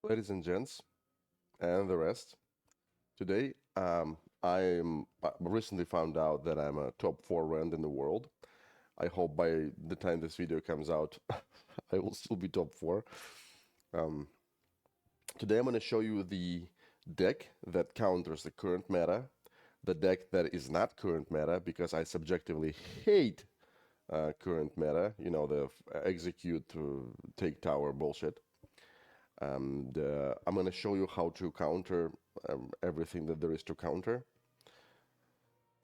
Ladies and gents, and the rest, today I recently found out that I'm a top 4 rend in the world. I hope by the time this video comes out, I will still be top 4. Um, Today I'm going to show you the deck that counters the current meta, the deck that is not current meta because I subjectively hate current meta, the execute to take tower bullshit. And I'm going to show you how to counter everything that there is to counter.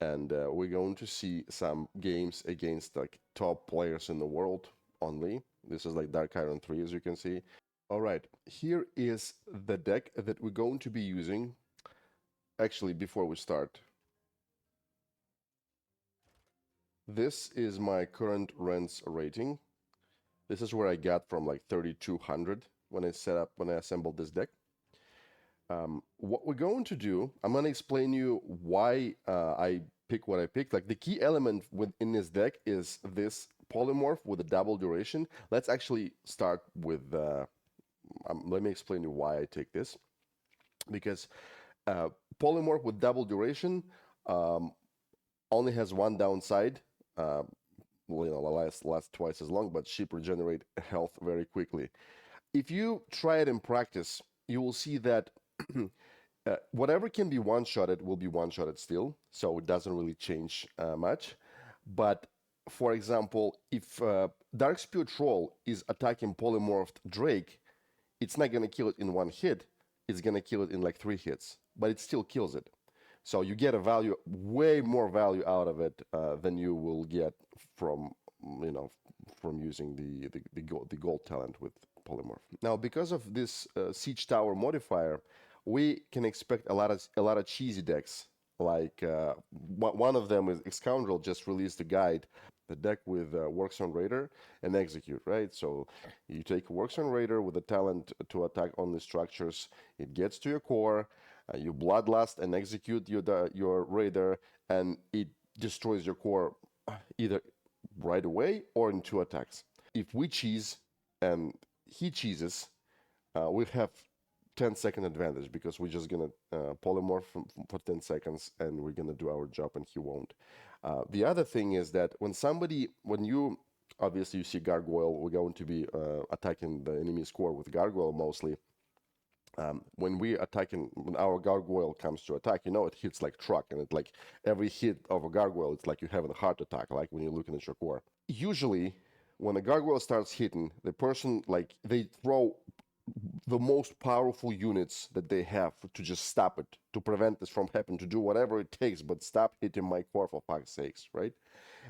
And we're going to see some games against like top players in the world only. This is like Dark Iron 3, as you can see. All right, here is the deck that we're going to be using. Actually, before we start, this is my current rents rating. This is where I got from like 3,200 when I assembled this deck. What we're going to do, I'm going to explain you why I pick what I picked. Like the key element within this deck is this polymorph with a double duration. Let's actually start with, let me explain you why I take this. Because polymorph with double duration only has one downside. Lasts twice as long, but sheep regenerate health very quickly. If you try it in practice, you will see that whatever can be one-shotted will be one-shotted still, so it doesn't really change much. But for example, if Darkspear Troll is attacking polymorphed Drake, it's not going to kill it in one hit. It's going to kill it in like 3 hits, but it still kills it. So you get a value, way more value out of it than you will get from, from using the gold talent with polymorph. Now, because of this siege tower modifier, we can expect a lot of cheesy decks. Like one of them is Scoundrel just released a guide, the deck with Works on Raider and Execute, right? So you take Works on Raider with the talent to attack only structures. It gets to your core. You Bloodlust and execute your Raider, and it destroys your core either right away or in 2 attacks. If we cheese and he cheeses, we have 10-second advantage because we're just gonna polymorph for 10 seconds and we're gonna do our job and he won't. The other thing is that when you obviously you see Gargoyle, we're going to be attacking the enemy's core with Gargoyle mostly. When our Gargoyle comes to attack, it hits like truck, and it like every hit of a Gargoyle, it's like you're having a heart attack, like when you're looking at your core. Usually, when a Gargoyle starts hitting, the person, like, they throw the most powerful units that they have to just stop it, to prevent this from happening, to do whatever it takes, but stop hitting my core for fuck's sakes, right?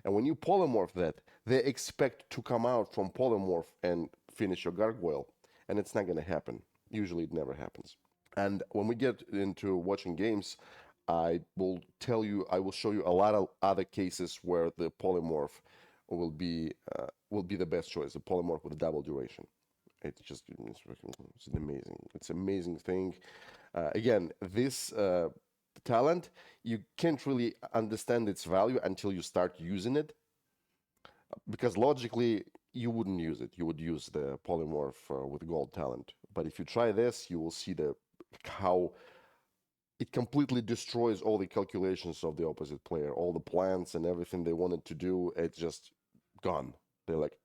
And when you polymorph that, they expect to come out from polymorph and finish your Gargoyle, and it's not going to happen. Usually it never happens. And when we get into watching games, I will show you a lot of other cases where the polymorph will be the best choice, the polymorph with a double duration. It's an amazing thing. Again, this talent, you can't really understand its value until you start using it, because logically you wouldn't use it. You would use the polymorph with gold talent. But if you try this, you will see how it completely destroys all the calculations of the opposite player, all the plans and everything they wanted to do. It's just gone. They're like,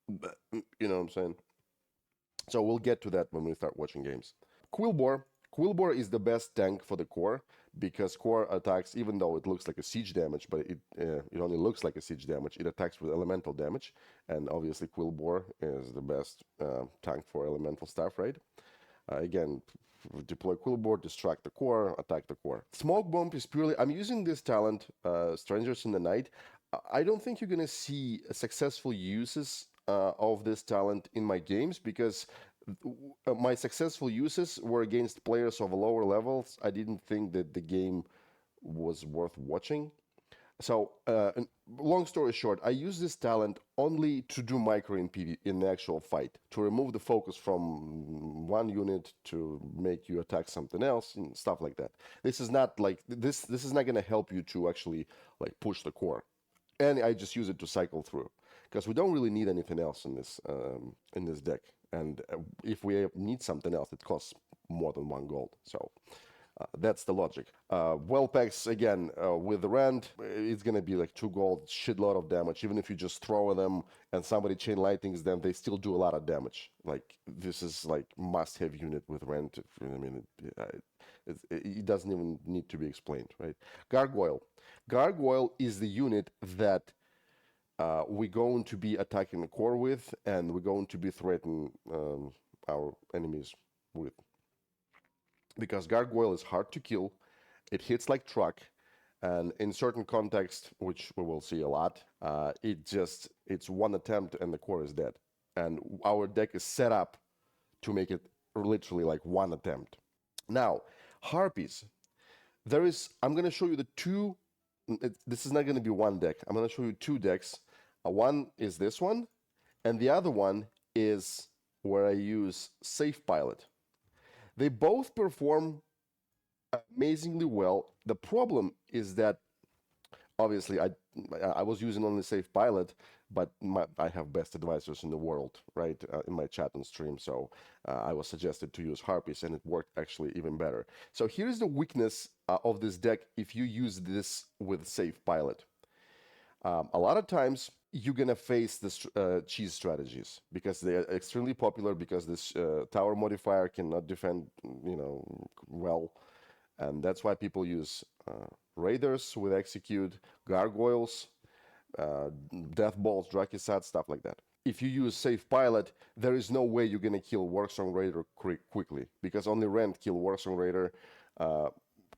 you know what I'm saying? So we'll get to that when we start watching games. Quillbore. Quillbore is the best tank for the core because core attacks, even though it looks like a siege damage, but it only looks like a siege damage, it attacks with elemental damage. And obviously Quillbore is the best tank for elemental stuff, right? Again, deploy Quillbore, distract the core, attack the core. Smoke Bomb is purely, I'm using this talent, Strangers in the Night. I don't think you're going to see successful uses of this talent in my games because my successful uses were against players of lower levels. I didn't think that the game was worth watching. So, long story short, I use this talent only to do micro in the actual fight, to remove the focus from one unit to make you attack something else and stuff like that. This is not like this. This is not going to help you to actually like push the core, and I just use it to cycle through because we don't really need anything else in this deck. And if we need something else, it costs more than 1 gold. So that's the logic. Well packs, again, with the Rend, it's going to be like 2 gold, shitload of damage. Even if you just throw them and somebody chain lightnings them, they still do a lot of damage. Like, this is like must-have unit with Rend. I mean, it doesn't even need to be explained, right? Gargoyle. Gargoyle is the unit that we're going to be attacking the core with, and we're going to be threatening our enemies with. Because Gargoyle is hard to kill, it hits like truck, and in certain context, which we will see a lot, it's one attempt and the core is dead. And our deck is set up to make it literally like one attempt. Now, Harpies. I'm going to show you the two. This is not going to be one deck. I'm going to show you 2 decks. One is this one, and the other one is where I use Safe Pilot. They both perform amazingly well. The problem is that, obviously, I was using only Safe Pilot, but I have best advisors in the world, right, in my chat and stream. So I was suggested to use Harpies, and it worked actually even better. So here's the weakness of this deck if you use this with Safe Pilot. A lot of times, you're going to face the cheese strategies because they are extremely popular, because this tower modifier cannot defend, well. And that's why people use Raiders with Execute, Gargoyles, Deathballs, Drakisat, stuff like that. If you use Safe Pilot, there is no way you're going to kill Warcraft Raider quickly, because only Rend kill Warcraft Raider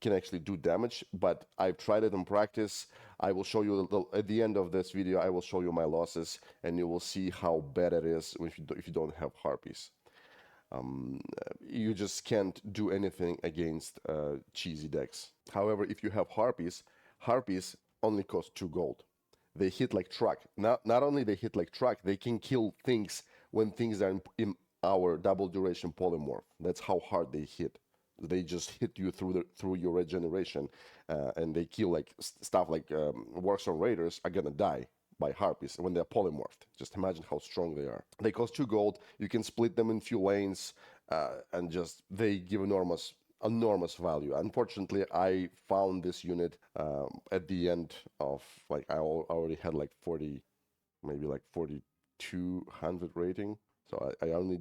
can actually do damage, but I've tried it in practice. I will show you at the end of this video. I will show you my losses, and you will see how bad it is if you don't have Harpies. You just can't do anything against cheesy decks. However, if you have Harpies only cost 2 gold. They hit like truck. Not only they hit like truck, they can kill things when things are in our double duration polymorph. That's how hard they hit. They just hit you through your regeneration, and they kill like stuff like Warcraft Raiders are gonna die by Harpies when they're polymorphed. Just imagine how strong they are. They cost 2 gold. You can split them in few lanes, and just they give enormous value. Unfortunately, I found this unit at the end of, like, I already had like 40, maybe like 4,200 rating. So I only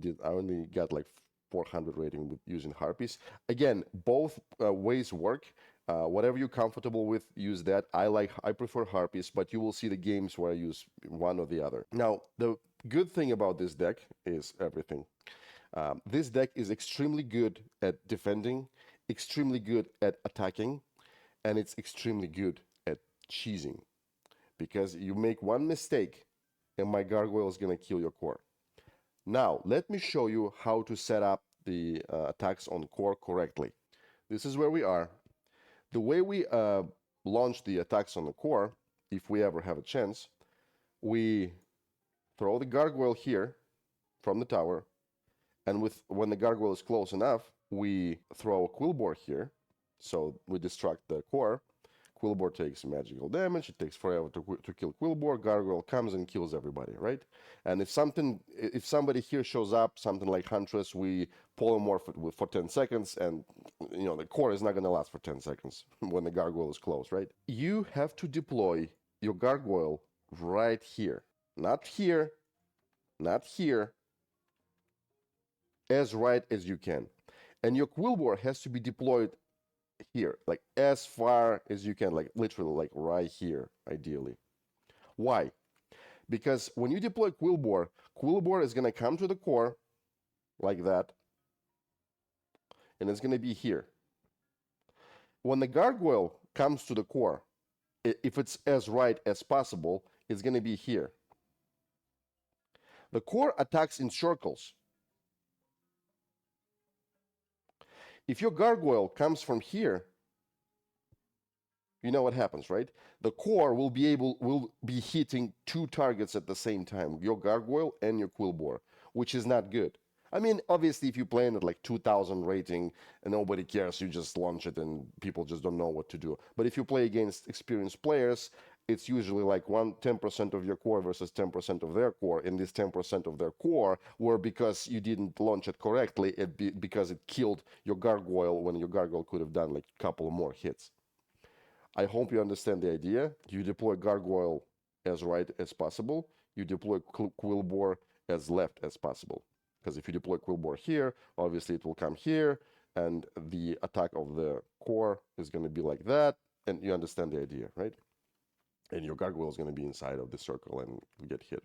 got like 400 rating with using Harpies. Again, both ways work. Whatever you're comfortable with, use that. I prefer Harpies, but you will see the games where I use one or the other. Now, the good thing about this deck is everything. This deck is extremely good at defending, extremely good at attacking, and it's extremely good at cheesing. Because you make one mistake, and my Gargoyle is going to kill your core. Now, let me show you how to set up the attacks on core correctly. This is where we are. The way we launch the attacks on the core, if we ever have a chance, we throw the Gargoyle here from the tower, and when the Gargoyle is close enough, we throw a Quillbore here, so we destruct the core. Quillbore takes magical damage. It takes forever to kill Quillbore. Gargoyle comes and kills everybody, right? And if somebody here shows up, something like Huntress, we polymorph it for 10 seconds, and the core is not going to last for 10 seconds when the Gargoyle is close, right? You have to deploy your Gargoyle right here. Not here, not here, as right as you can. And your Quillbore has to be deployed here, like as far as you can, like literally like right here, ideally. Why? Because when you deploy Quillbore is going to come to the core like that, and it's going to be here. When the Gargoyle comes to the core, if it's as right as possible, it's going to be here. The core attacks in circles. If your Gargoyle comes from here, you know what happens, right? The core will be hitting 2 targets at the same time, your Gargoyle and your Quillbore, which is not good. I mean, obviously, if you're playing at like 2,000 rating and nobody cares, you just launch it and people just don't know what to do. But if you play against experienced players it's usually like 10% of your core versus 10% of their core. And this 10% of their core were because you didn't launch it correctly, because it killed your gargoyle when your gargoyle could have done like a couple more hits. I hope you understand the idea. You deploy gargoyle as right as possible. You deploy quillbore as left as possible. Because if you deploy quillbore here, obviously it will come here, and the attack of the core is going to be like that, and you understand the idea, right? And your gargoyle is going to be inside of the circle and get hit.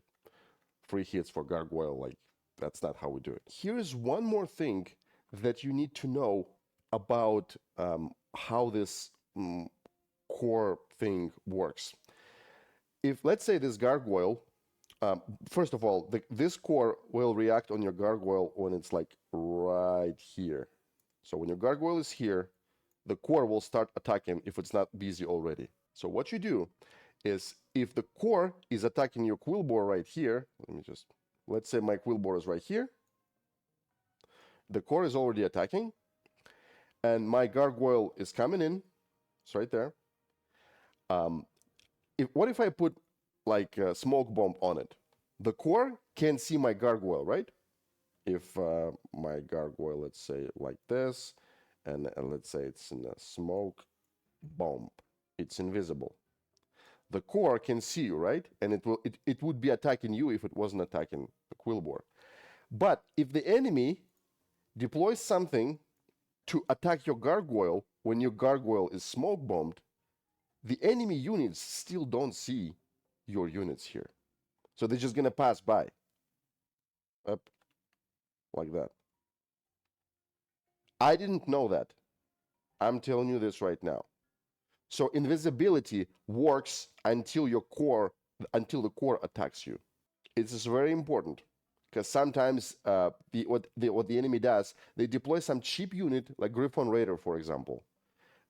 3 hits for gargoyle, like, that's not how we do it. Here's one more thing that you need to know about how this core thing works. If, let's say, this gargoyle, first of all, this core will react on your gargoyle when it's like right here. So when your gargoyle is here, the core will start attacking if it's not busy already. So what you do is, if the core is attacking your quillbore right here, let's say my quillbore is right here, the core is already attacking, and my gargoyle is coming in, it's right there. What if I put like a smoke bomb on it? The core can see my gargoyle, right? If my gargoyle, let's say like this, and let's say it's in a smoke bomb, it's invisible. The core can see you, right? And it would be attacking you if it wasn't attacking the quillbore. But if the enemy deploys something to attack your gargoyle when your gargoyle is smoke bombed, the enemy units still don't see your units here. So they're just gonna pass by. Up, like that. I didn't know that. I'm telling you this right now. So invisibility works until the core attacks you. It is very important, because sometimes what the enemy does, they deploy some cheap unit like Griffon Raider, for example,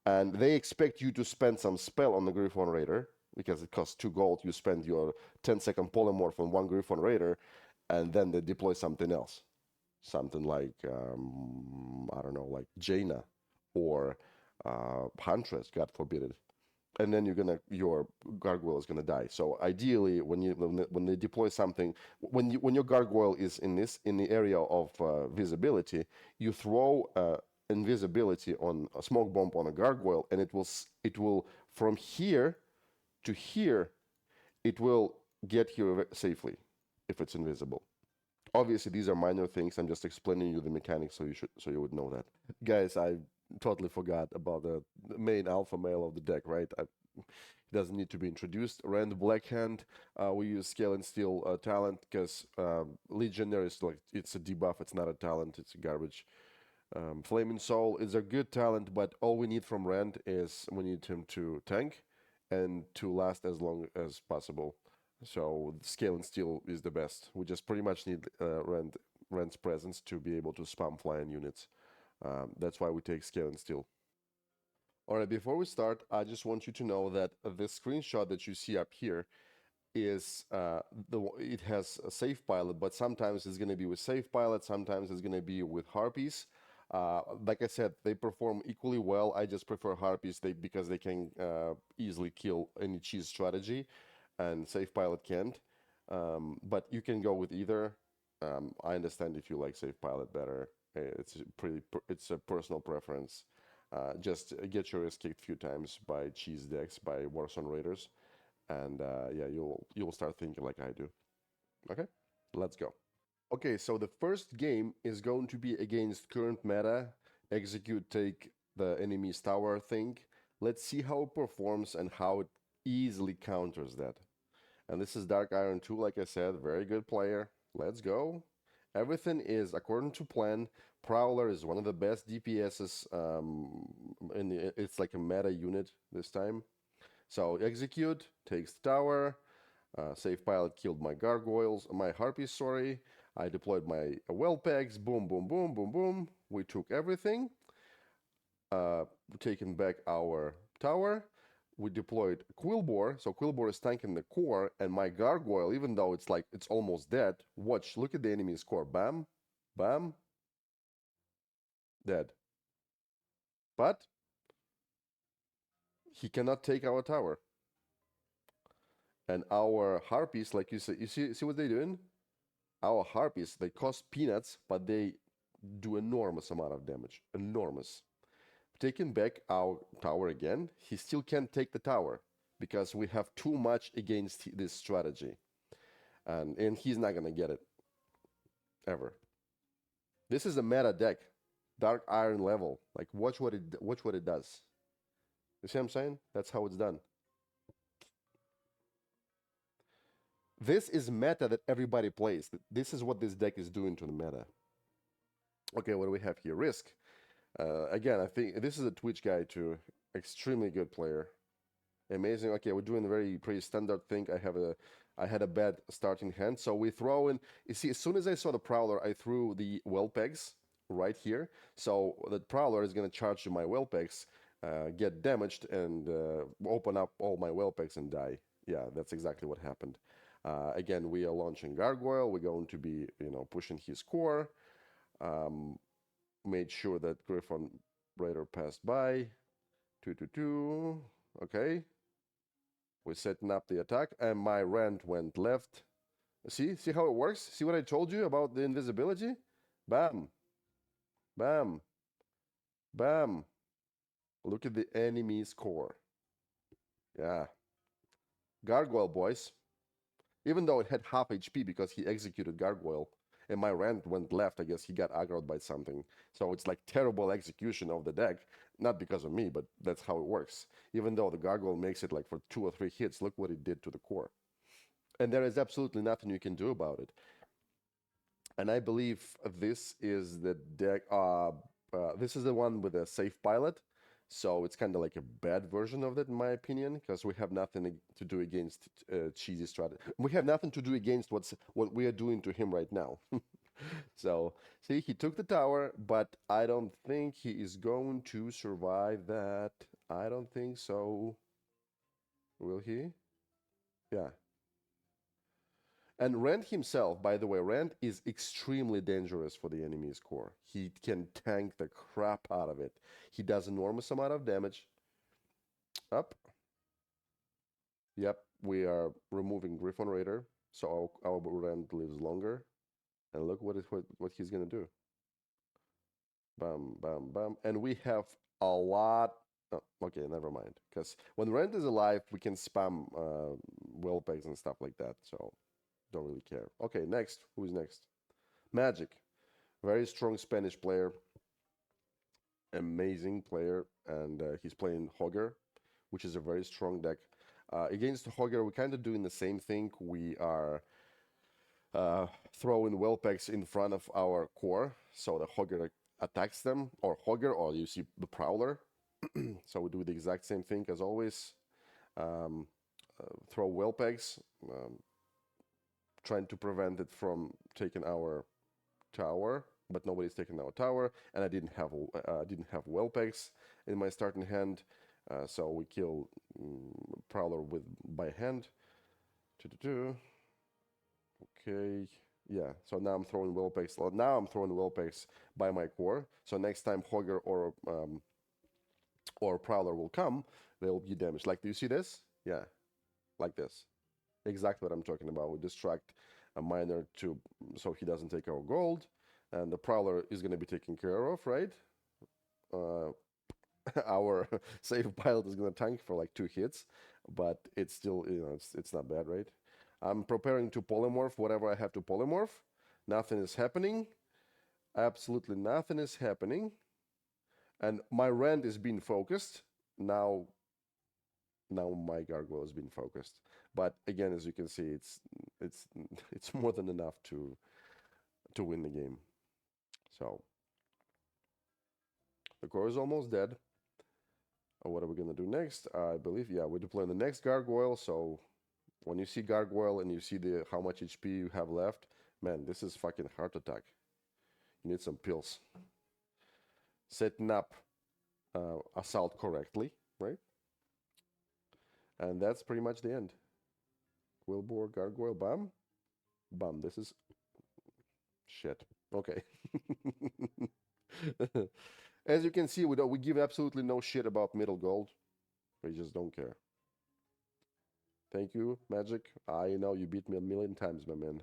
and they expect you to spend some spell on the Griffon Raider because it costs 2 gold. You spend your 10-second polymorph on one Griffon Raider, and then they deploy something else, something like I don't know, like Jaina or Huntress, God forbid it. And then your gargoyle is gonna die. So ideally, when they deploy something, when your gargoyle is in the area of visibility, you throw invisibility on a smoke bomb on a gargoyle, and it will from here to here, it will get here safely if it's invisible. Obviously, these are minor things. I'm just explaining you the mechanics so you would know that. Guys, I totally forgot about the main alpha male of the deck, right? He doesn't need to be introduced. Rend Blackhand. We use Scale and Steel talent because Legionary is like, it's a debuff. It's not a talent. It's a garbage. Flaming Soul is a good talent, but all we need from Rend is we need him to tank and to last as long as possible. So Scale and Steel is the best. We just pretty much need Rend's presence to be able to spam flying units. That's why we take Scale and Steel. Alright, before we start, I just want you to know that the screenshot that you see up here is it has a Safe Pilot, but sometimes it's going to be with Safe Pilot, sometimes it's going to be with Harpies. Like I said, they perform equally well. I just prefer Harpies because they can easily kill any cheese strategy, and Safe Pilot can't. But you can go with either. I understand if you like Safe Pilot better. It's a personal preference. Just get your ass kicked a few times by cheese decks, by Warzone Raiders, and yeah, you'll start thinking like I do. Okay, let's go. Okay, so the first game is going to be against current meta, execute, take the enemy's tower thing. Let's see how it performs and how it easily counters that. And this is Dark Iron 2, like I said, very good player. Let's go. Everything is according to plan. Prowler is one of the best DPSs, it's like a meta unit this time. So execute, takes the tower. Safe Pilot killed my harpies, sorry. I deployed my well pegs, boom, boom, boom, boom, boom. We took everything. Taking back our tower. We deployed Quillbore, so Quillbore is tanking the core, and my gargoyle, even though it's almost dead, watch, look at the enemy's core, bam, bam, dead. But he cannot take our tower. And our harpies, like you see what they're doing? Our harpies, they cost peanuts, but they do enormous amount of damage. Enormous. Taking back our tower again, he still can't take the tower because we have too much against this strategy. And he's not gonna get it. Ever. This is a meta deck. Dark Iron level. Like watch what it does. You see what I'm saying? That's how it's done. This is meta that everybody plays. This is what this deck is doing to the meta. Okay, what do we have here? Risk. Again, I think this is a Twitch guy too. Extremely good player. Amazing. Okay, we're doing a very pretty standard thing. I had a bad starting hand, so we throw in. You see, as soon as I saw the Prowler, I threw the well pegs right here. So the Prowler is gonna charge my well pegs, get damaged, and open up all my well pegs and die. Yeah, that's exactly what happened. Again, we are launching Gargoyle. We're going to be, pushing his core. Made sure that Griffon Raider passed by. 2-2-2. Okay. We're setting up the attack, and my Rend went left. See how it works? See what I told you about the invisibility? Bam. Bam. Bam. Look at the enemy's core. Yeah. Gargoyle, boys. Even though it had half HP because he executed Gargoyle, and my Rend went left, I guess he got aggroed by something. So it's like terrible execution of the deck. Not because of me, but that's how it works. Even though the Gargoyle makes it like for 2 or 3 hits, look what it did to the core. And there is absolutely nothing you can do about it. And I believe this is the deck, this is the one with a safe pilot. So it's kind of like a bad version of that, in my opinion, because we have nothing to do against cheesy strategy. We have nothing to do against what we are doing to him right now. So, see, he took the tower, but I don't think he is going to survive that. I don't think so. Will he? Yeah. And Rend himself, by the way, Rend is extremely dangerous for the enemy's core. He can tank the crap out of it. He does enormous amount of damage. Up. Yep, we are removing Griffon Raider, so our Rend lives longer. And look what he's gonna do. Bam, bam, bam. And we have a lot. Oh, okay, never mind. Because when Rend is alive, we can spam well pegs and stuff like that. So don't really care. Okay, next. Who's next? Magic. Very strong Spanish player. Amazing player. And he's playing Hogger, which is a very strong deck. Against Hogger, we're kind of doing the same thing. We are throwing well pegs in front of our core. So the Hogger attacks them, or Hogger, or you see the Prowler. So we do the exact same thing as always. Throw well pegs, trying to prevent it from taking our tower, but nobody's taking our tower, and I didn't have well pegs in my starting hand, so we kill Prowler by hand. Okay, yeah. So now I'm throwing well pegs. Now I'm throwing well pegs by my core. So next time Hogger or Prowler will come, they'll be damaged. Like, do you see this? Yeah, like this. Exactly what I'm talking about. We distract a miner so he doesn't take our gold, and the Prowler is going to be taken care of, right? Our safe pilot is going to tank for like 2 hits, but it's still, it's not bad, right? I'm preparing to polymorph whatever I have to polymorph. Nothing is happening. Absolutely nothing is happening. And my Rend is being focused. Now my Gargoyle has been focused. But again, as you can see, it's more than enough to win the game. So the core is almost dead. What are we gonna do next? I believe, yeah, we're deploying the next Gargoyle. So when you see Gargoyle and you see how much HP you have left, man, this is fucking heart attack. You need some pills. Setting up assault correctly, right? And that's pretty much the end. Quillbore, Gargoyle, bam. Bam, this is shit. Okay. As you can see, we give absolutely no shit about middle gold. We just don't care. Thank you, Magic. I know you beat me a million times, my man.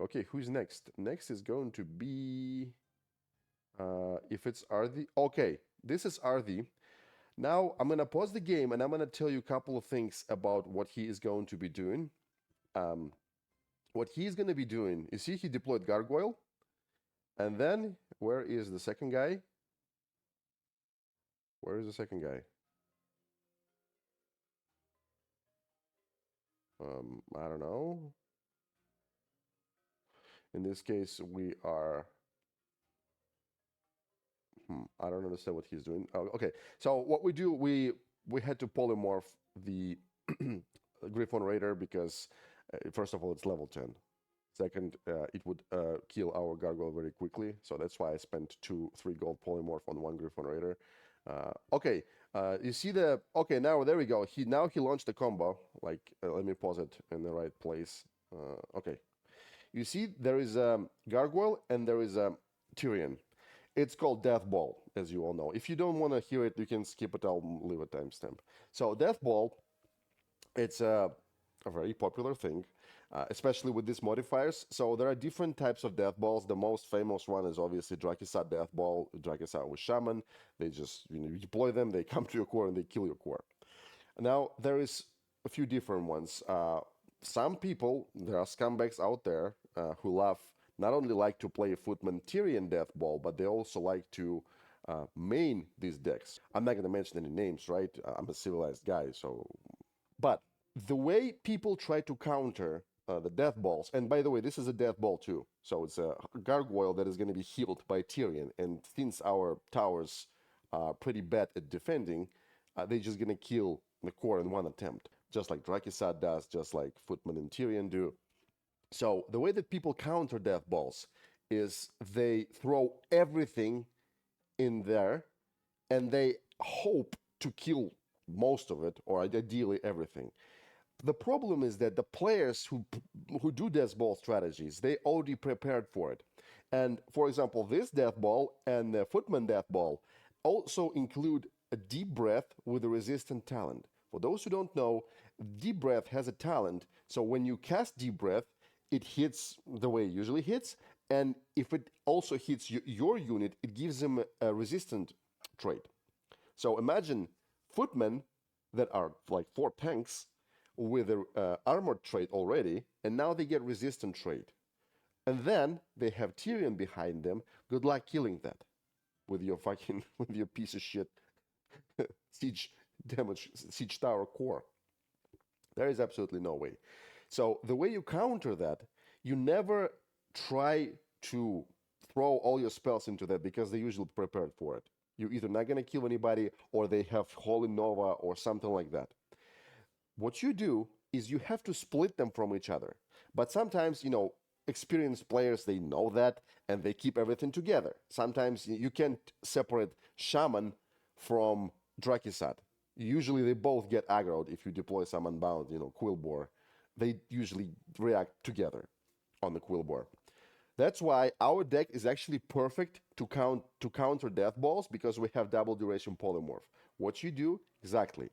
Okay, who's next? Next is going to be if it's Arthi. Okay, this is Arthi. Now I'm gonna pause the game and I'm gonna tell you a couple of things about what he is going to be doing. Um, what he's gonna be doing, you see, he deployed Gargoyle, and then where is the second guy? Where is the second guy? I don't know. In this case, we are. I don't understand what he's doing. Oh, okay, so what we do, we had to polymorph the Griffon Raider because first of all, it's level 10. Second, it would kill our Gargoyle very quickly, so that's why I spent 3 gold polymorph on one Griffon Raider. Okay, you see the okay now there we go. He launched the combo. Like let me pause it in the right place. Okay, you see there is a Gargoyle and there is a Tyrion. It's called Deathball, as you all know. If you don't want to hear it, you can skip it. I'll leave a timestamp. So Deathball, it's a very popular thing, especially with these modifiers. So there are different types of death balls. The most famous one is obviously Drakisat Death Ball, Drakisat with Shaman. They just, you deploy them, they come to your core and they kill your core. Now, there is a few different ones. Some people, there are scumbags out there who love, not only like to play Footman Tyrion Death Ball, but they also like to main these decks. I'm not going to mention any names, right? I'm a civilized guy, so. But the way people try to counter the death balls, and by the way, this is a death ball too, so it's a gargoyle that is going to be healed by Tyrion, and since our towers are pretty bad at defending, they're just going to kill the core in one attempt, just like Drakisat does, just like Footman and Tyrion do. So the way that people counter death balls is they throw everything in there and they hope to kill most of it, or ideally everything. The problem is that the players who do death ball strategies, they already prepared for it. And for example, this death ball and the Footman death ball also include a deep breath with a resistant talent. For those who don't know, deep breath has a talent. So when you cast deep breath, it hits the way it usually hits. And if it also hits your unit, it gives them a resistant trait. So imagine footmen that are like 4 tanks with an armored trait already, and now they get resistant trait. And then they have Tyrion behind them. Good luck killing that with your fucking, with your piece of shit siege damage, siege tower core. There is absolutely no way. So the way you counter that, you never try to throw all your spells into that because they're usually prepared for it. You're either not going to kill anybody or they have Holy Nova or something like that. What you do is you have to split them from each other. But sometimes, experienced players, they know that and they keep everything together. Sometimes you can't separate Shaman from Drakisat. Usually they both get aggroed if you deploy some Unbound, Quillbore. They usually react together on the Quillbore. That's why our deck is actually perfect to counter death balls because we have double duration polymorph. What you do, exactly,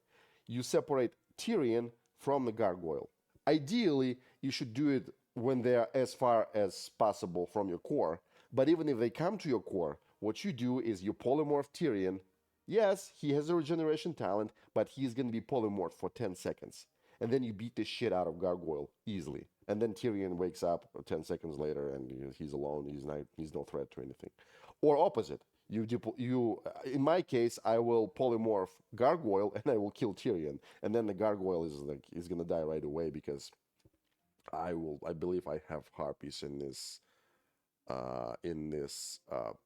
you separate Tyrion from the Gargoyle. Ideally, you should do it when they are as far as possible from your core, but even if they come to your core, what you do is you polymorph Tyrion. Yes, he has a regeneration talent, but he's going to be polymorphed for 10 seconds. And then you beat the shit out of Gargoyle easily. And then Tyrion wakes up 10 seconds later and he's alone. He's no threat to anything. Or opposite. In my case, I will polymorph Gargoyle and I will kill Tyrion. And then the Gargoyle is gonna die right away because I believe I have Harpies in this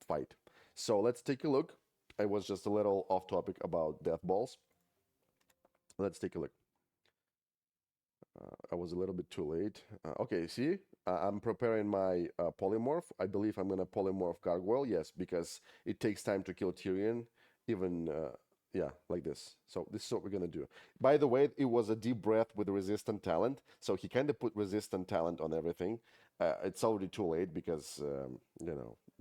fight. So let's take a look. I was just a little off topic about death balls. Let's take a look. I was a little bit too late. Okay, see, I'm preparing my polymorph. I believe I'm going to polymorph Gargoyle, yes, because it takes time to kill Tyrion, even, yeah, like this. So this is what we're going to do. By the way, it was a deep breath with resistant talent, so he kind of put resistant talent on everything. It's already too late because,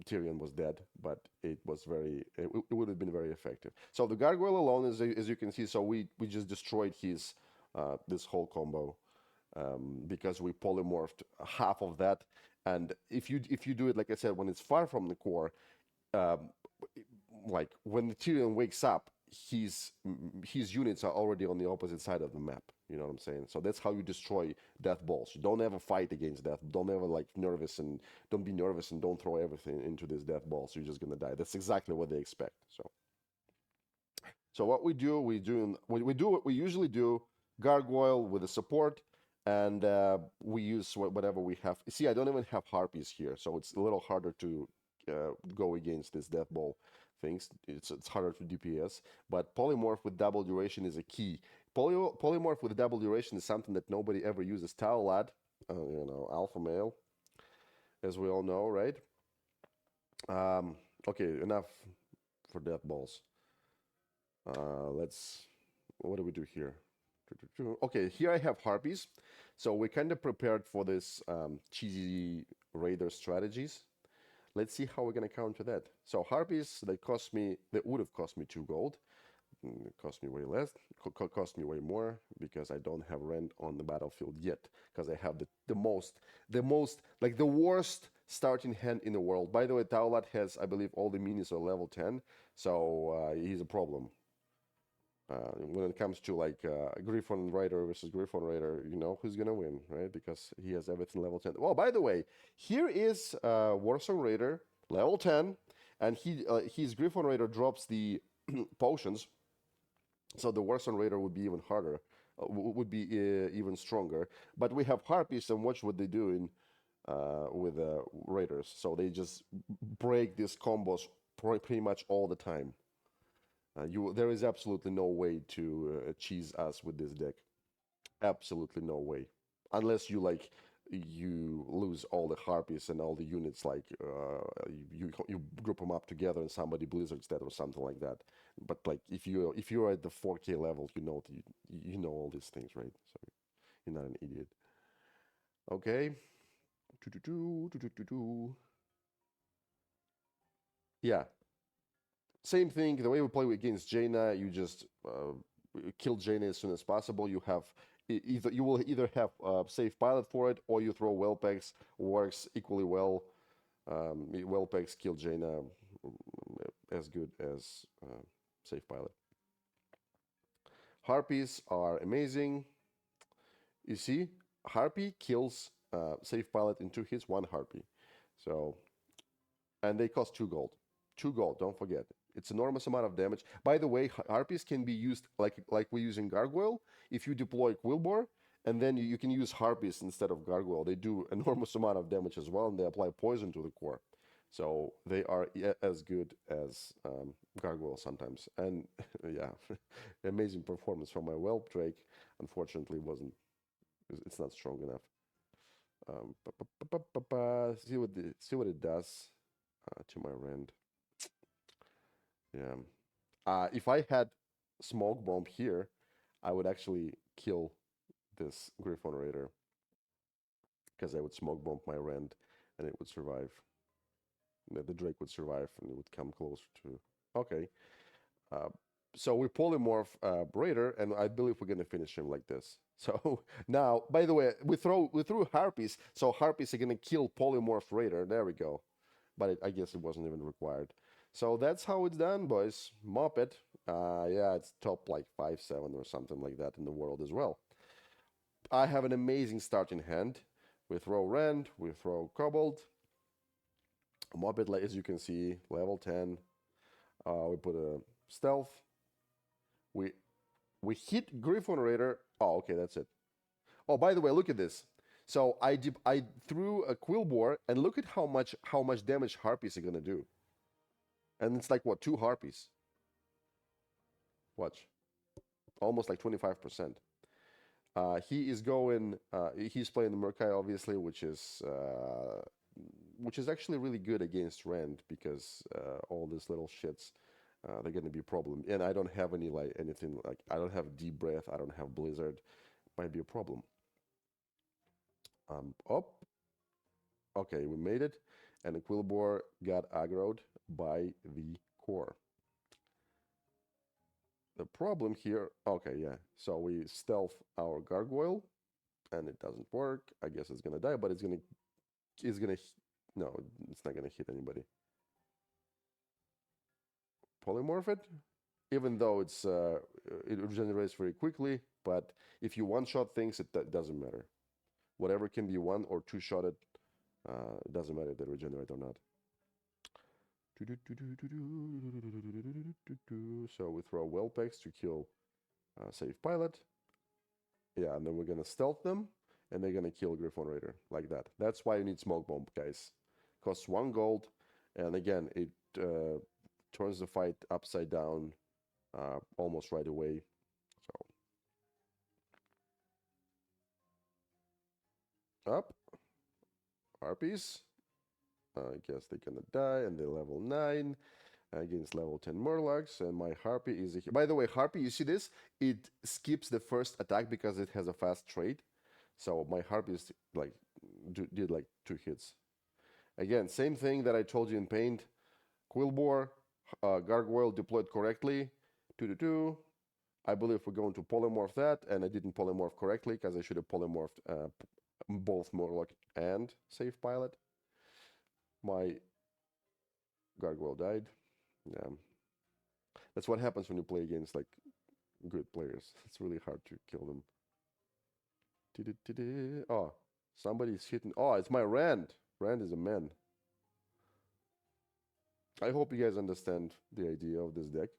Tyrion was dead, but it would have been very effective. So the Gargoyle alone, as you can see, so we just destroyed his this whole combo, because we polymorphed half of that. And if you do it, like I said, when it's far from the core, um, like when the Tyrion wakes up, his units are already on the opposite side of the map. You know what I'm saying? So that's how you destroy Deathballs. You don't ever fight against Death. Don't ever like nervous and don't be nervous and don't throw everything into this Deathball. So you're just gonna die. That's exactly what they expect. So what we do, what we usually do: gargoyle with a support, and we use whatever we have. See, I don't even have harpies here, so it's a little harder to go against this death ball things. It's harder to DPS, but polymorph with double duration is a key. Polymorph with double duration is something that nobody ever uses. Tau lad, alpha male, as we all know, right? Okay, enough for death balls. What do we do here? Okay, here I have harpies. So we kind of prepared for this cheesy raider strategies. Let's see how we're going to counter that. So harpies, that would have cost me 2 gold. It cost me way less, cost me way more, because I don't have Rend on the battlefield yet, because I have the most, like the worst starting hand in the world. By the way, Taulat has, I believe, all the minis are level 10, so he's a problem. When it comes to like Griffon Raider versus Griffon Raider, you know who's gonna win, right? Because he has everything level 10. Well, by the way, here is Warsong Raider level 10, and his Griffon Raider drops the potions, so the Warsong Raider would be even harder, would be even stronger. But we have Harpies, and watch what they do in with Raiders. So they just break these combos pretty much all the time. There is absolutely no way to cheese us with this deck. Absolutely no way, unless you lose all the harpies and all the units, like you group them up together and somebody blizzards that or something like that. But like if you're at the 4K level, you know all these things, right? So you're not an idiot. Okay. Yeah. Same thing, the way we play against Jaina, you just kill Jaina as soon as possible. You will either have safe pilot for it, or you throw Whelpex. Works equally well. Whelpex kill Jaina as good as safe pilot. Harpies are amazing. You see, Harpy kills safe pilot in 2 hits, 1 Harpy. So, and they cost 2 gold. 2 gold, don't forget. It's enormous amount of damage. By the way, harpies can be used like we use in Gargoyle. If you deploy Quillbore, and then you can use harpies instead of Gargoyle. They do enormous amount of damage as well, and they apply poison to the core. So they are as good as Gargoyle sometimes. And yeah, amazing performance from my Whelp Drake. Unfortunately, it's not strong enough. See what it does to my Rend. Yeah. If I had Smoke Bomb here, I would actually kill this Griffon Raider, because I would Smoke Bomb my Rend and it would survive. The Drake would survive and it would come closer to... Okay. So we polymorph Raider, and I believe we're going to finish him like this. So now, by the way, we threw Harpies, so Harpies are going to kill polymorph Raider. There we go. But I guess it wasn't even required. So that's how it's done, boys. Mop it. Yeah, it's top like 5-7 or something like that in the world as well. I have an amazing starting hand. We throw Rend, we throw Kobold. Mop it, as you can see, level 10. We put a Stealth. We hit Griffon Raider. Oh, okay, that's it. Oh, by the way, look at this. So I threw a Quillbore, and look at how much damage Harpies are gonna do. And it's like what, 2 Harpies? Watch, almost like 25%. He is going. He's playing the Murkai, obviously, which is actually really good against Rend, because all these little shits, they're going to be a problem. And I don't have anything like, I don't have Deep Breath, I don't have Blizzard. Might be a problem. Up. Okay, we made it, and the Quillbore got aggroed by the core. The problem problem here. Okay, yeah. So we stealth our gargoyle, and it doesn't work. I guess it's gonna die, but it's gonna no, it's not gonna hit anybody. Polymorph it, even though it regenerates very quickly. But if you one-shot things, it doesn't matter. Whatever can be one or two-shotted, it doesn't matter if they regenerate or not. So we throw Whelpex to kill Safe Pilot. Yeah, and then we're gonna stealth them, and they're gonna kill Griffon Raider like that. That's why you need Smoke Bomb, guys. Costs 1 gold, and again, it turns the fight upside down almost right away. So up, Harpies. I guess they're gonna die, and they're level 9 against level 10 Murlocs, and my Harpy is a... By the way, Harpy, you see this? It skips the first attack because it has a fast trade. So my Harpy is like did like 2 hits. Again, same thing that I told you in Paint. Quillbore, Gargoyle deployed correctly. 2-2. I believe we're going to polymorph that, and I didn't polymorph correctly because I should have polymorphed both Murloc and Safe Pilot. My Gargoyle died. Yeah. That's what happens when you play against like good players. It's really hard to kill them. Oh, somebody's hitting. Oh, it's my Rand. Rand is a man. I hope you guys understand the idea of this deck.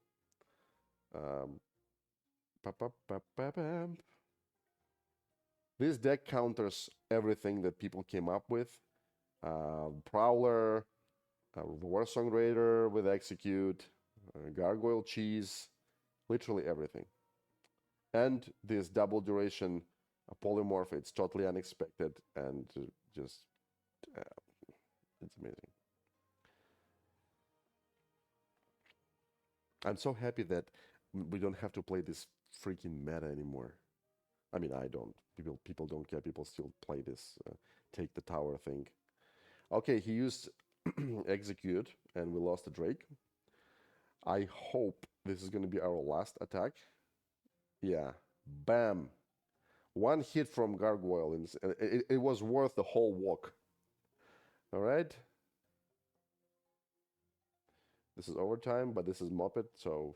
This deck counters everything that people came up with. Prowler, Warsong Raider with Execute, Gargoyle Cheese, literally everything. And this double duration polymorph, it's totally unexpected and just, it's amazing. I'm so happy that we don't have to play this freaking meta anymore. I mean, I don't. People don't care. People still play this take the tower thing. Okay, he used execute, and we lost the Drake. I hope this is going to be our last attack. Yeah, bam. 1 hit from Gargoyle, and it was worth the whole walk. All right. This is overtime, but this is Muppet, so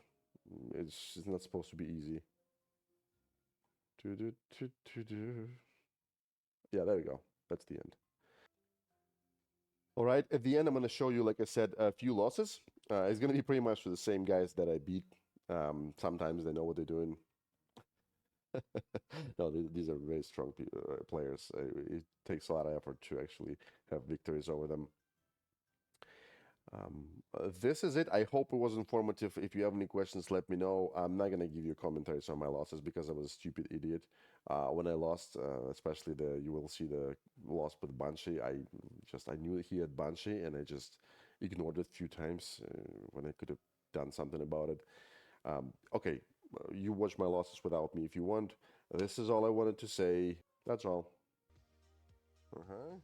it's not supposed to be easy. Yeah, there we go. That's the end. All right, at the end, I'm going to show you, like I said, a few losses. It's going to be pretty much for the same guys that I beat. Sometimes they know what they're doing. No, these are very strong players. It takes a lot of effort to actually have victories over them. This is it. I hope it was informative. If you have any questions, let me know. I'm not going to give you commentaries on my losses because I was a stupid idiot. When I lost, especially you will see the loss with Banshee. I knew he had Banshee, and I just ignored it a few times when I could have done something about it. Okay, you watch my losses without me if you want. This is all I wanted to say. That's all. Uh-huh.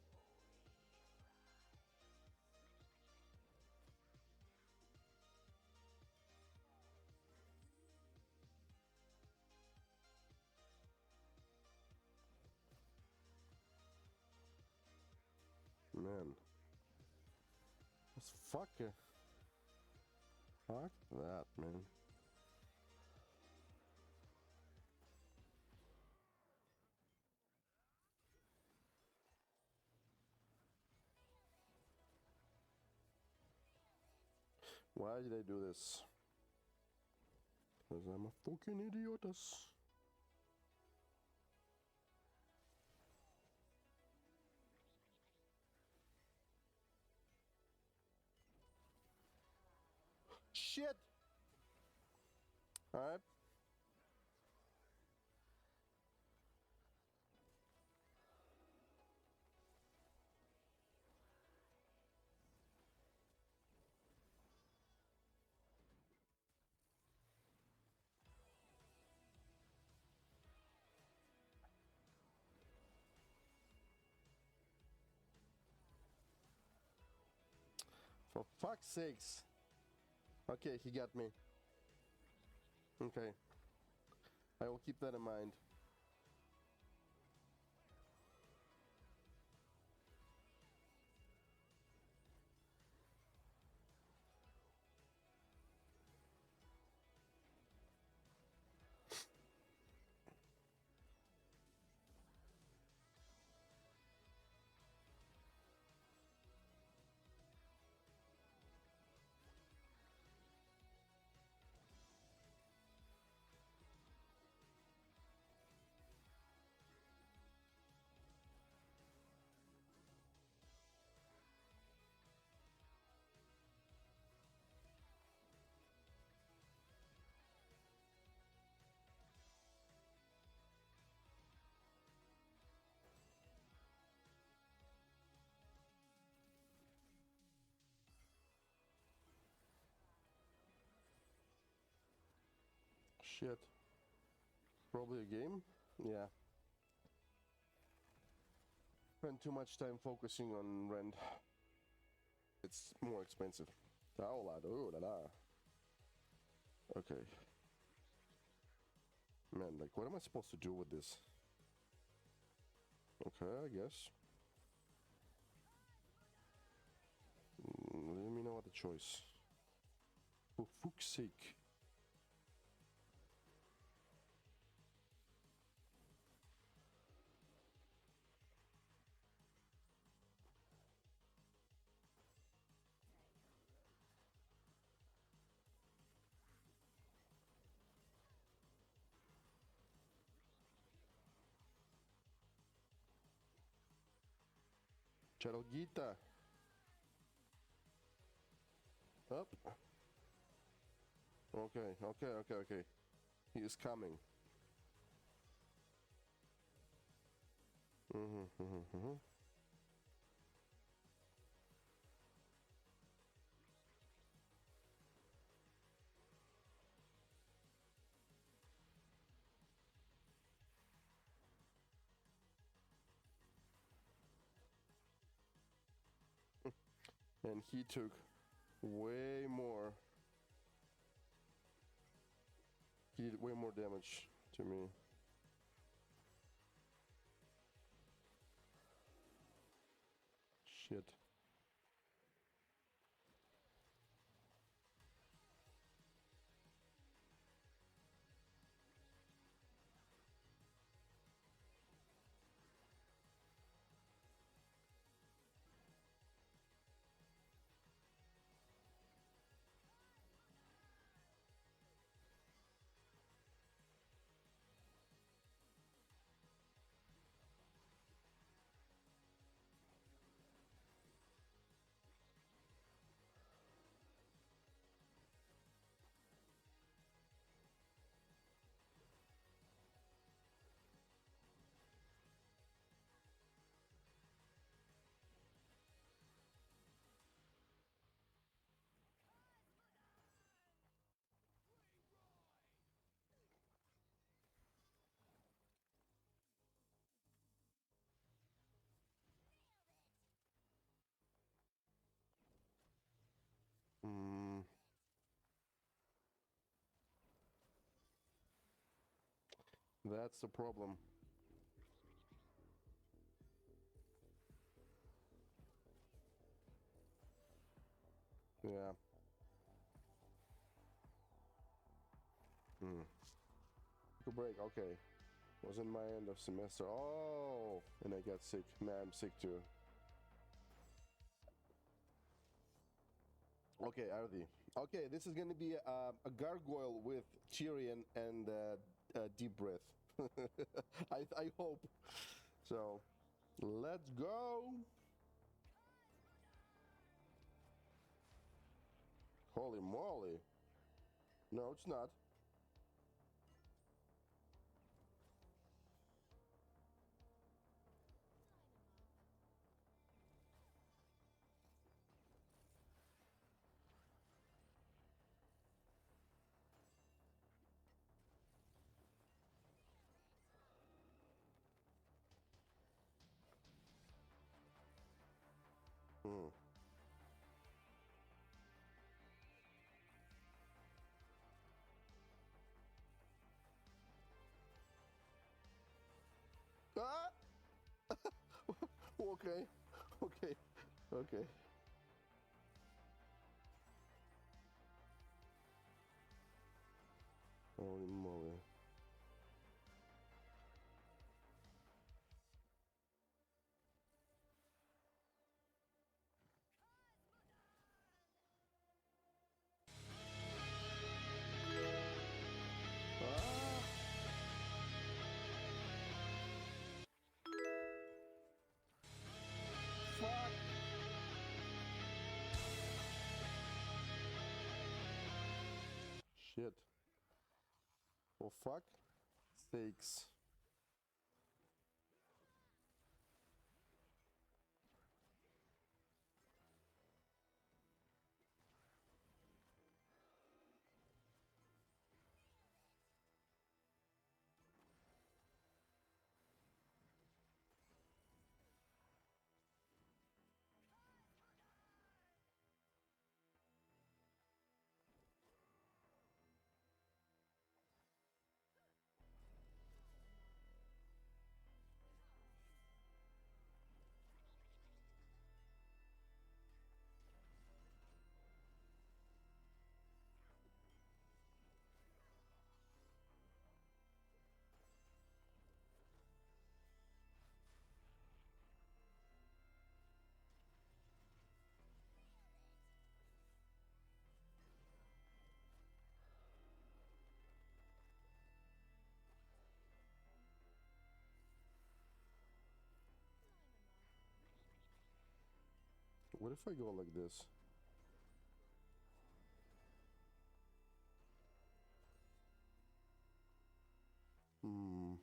Man. That's fuck that, man. Why did I do this? Because I'm a fucking idiotus. Shit! Alright. For fuck's sakes. Okay, he got me. Okay. I will keep that in mind. Shit. Probably a game? Yeah. Spend too much time focusing on rent. It's more expensive. Oh la la. Okay. Man, like, what am I supposed to do with this? Okay, I guess. Let me know what the choice. For fuck's sake. Charolgita. Up. Okay, okay. He is coming. Mm-hmm. And he took way more. He did way more damage to me. Shit. Mm, that's the problem. Yeah. Good break, okay. Wasn't my end of semester. Oh, and I got sick. Now I'm sick too. Okay, Ardi. Okay, this is gonna be a gargoyle with Tyrion and deep breath. I hope. So, let's go. Holy moly. No, it's not. Hmm. Okay, okay, okay. Holy moly. Ah! Fuck! Shit. For fuck sakes. What if I go like this? Hmm.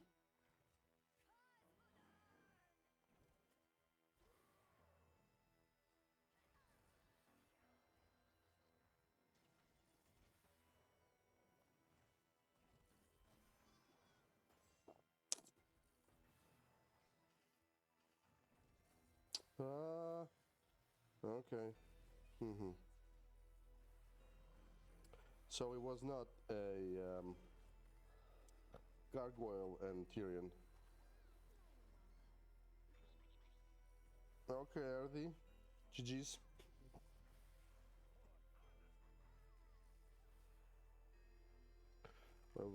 Ah. Okay. Mm-hmm. So it was not a gargoyle and Tyrion. Okay, RD. GG's. Well,